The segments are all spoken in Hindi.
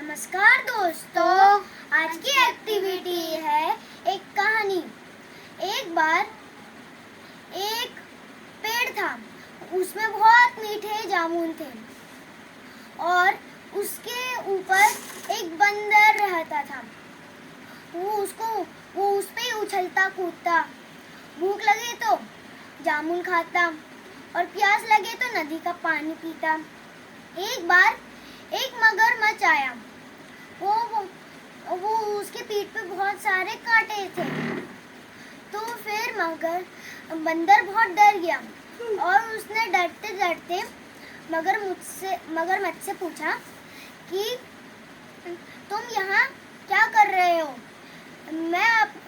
नमस्कार दोस्तों, आज की एक्टिविटी है एक कहानी। एक बार एक पेड़ था, उसमें बहुत मीठे जामुन थे और उसके ऊपर एक बंदर रहता था। वो उस पे उछलता कूदता, भूख लगे तो जामुन खाता और प्यास लगे तो नदी का पानी पीता। एक बार एक मगरमच्छ आया। वो उसके पीठ पे बहुत सारे कांटे थे। तो फिर बंदर बहुत डर गया और उसने डरते डरते मगरमच्छ से पूछा कि तुम यहाँ क्या कर रहे हो?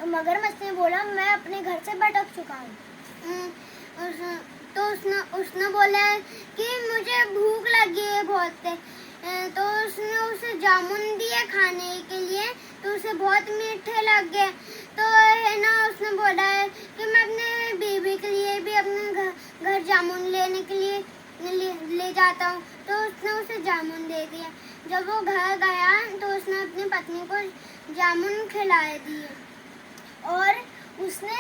मगरमच्छ ने बोला, मैं अपने घर से भटक चुका हूँ। तो उसने बोला कि मुझे भूख लगी है बहुत। तो उसने उसे जामुन दिए खाने के लिए, तो उसे बहुत मीठे लग गए। तो है ना, उसने बोला है कि मैं अपने बीवी के लिए भी अपने घर जामुन लेने के लिए ले जाता हूँ। तो उसने उसे जामुन दे दिया। जब वो घर गया तो उसने अपनी पत्नी को जामुन खिलाए दिए और उसने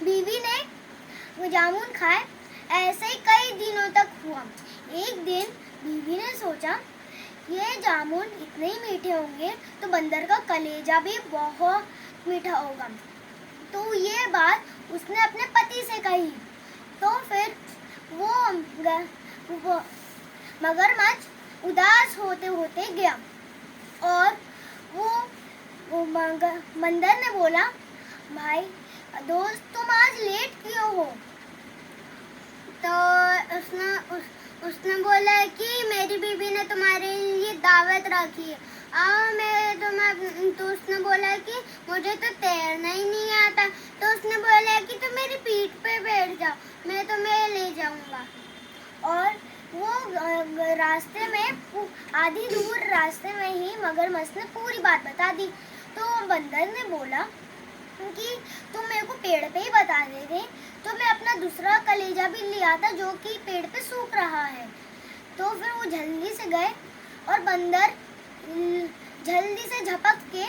बीवी ने जामुन खाए। ऐसे ही कई दिनों तक हुआ। एक दिन बीवी ने सोचा ये जामुन इतने ही मीठे होंगे तो बंदर का कलेजा भी बहुत मीठा होगा। तो ये बात उसने अपने पति से कही। तो फिर वो मगरमच्छ उदास होते होते गया और वो बंदर ने बोला, भाई दोस्त, तुम आज लेट क्यों हो? तो उसने बोला कि मेरी बीवी ने तुम्हारे लिए दावत रखी है, आओ। तो उसने बोला कि मुझे तो तैरना ही नहीं आता। तो उसने बोला कि तुम मेरी पीठ पे बैठ जाओ, मैं तुम्हें ले जाऊंगा। और वो रास्ते में आधी दूर रास्ते में ही मगरमच्छ ने पूरी बात बता दी। तो बंदर ने बोला कि तुम मेरे को पेड़ पे ही बता देते तो मैं अपना दूसरा कलेजा भी ले आता जो कि पेड़ पे सूख रहा है। तो फिर वो जल्दी से गए और बंदर जल्दी से झपक के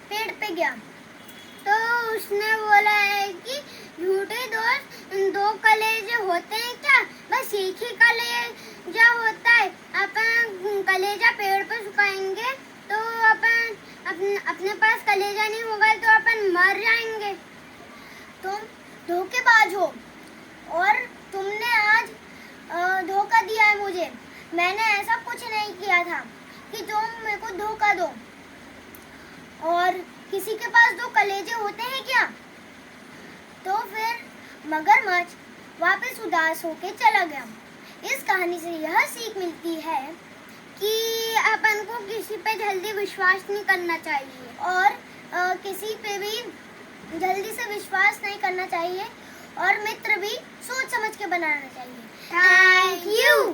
पेड़ पे गया। तो उसने बोला है कि झूठे दोस्त, दो कलेजे होते हैं क्या? बस एक ही कलेजा होता है। अपन कलेजा पेड़ पे सुखाएंगे तो अपन अपने पास कलेजा नहीं होगा तो अपन मर जाएंगे। तुम धोखेबाज हो और तुमने आज धोखा दिया है मुझे। मैंने ऐसा कुछ नहीं किया था कि तुम मेरे को धोखा दो। और किसी के पास दो कलेजे होते हैं क्या? तो फिर मगरमच्छ वापस उदास होके चला गया। इस कहानी से यह सीख मिलती है कि अपन को किसी पे जल्दी विश्वास नहीं करना चाहिए और किसी पे भी जल्दी से विश्वास नहीं करना चाहिए और मित्र भी सोच समझ के बनाना चाहिए। Thank you.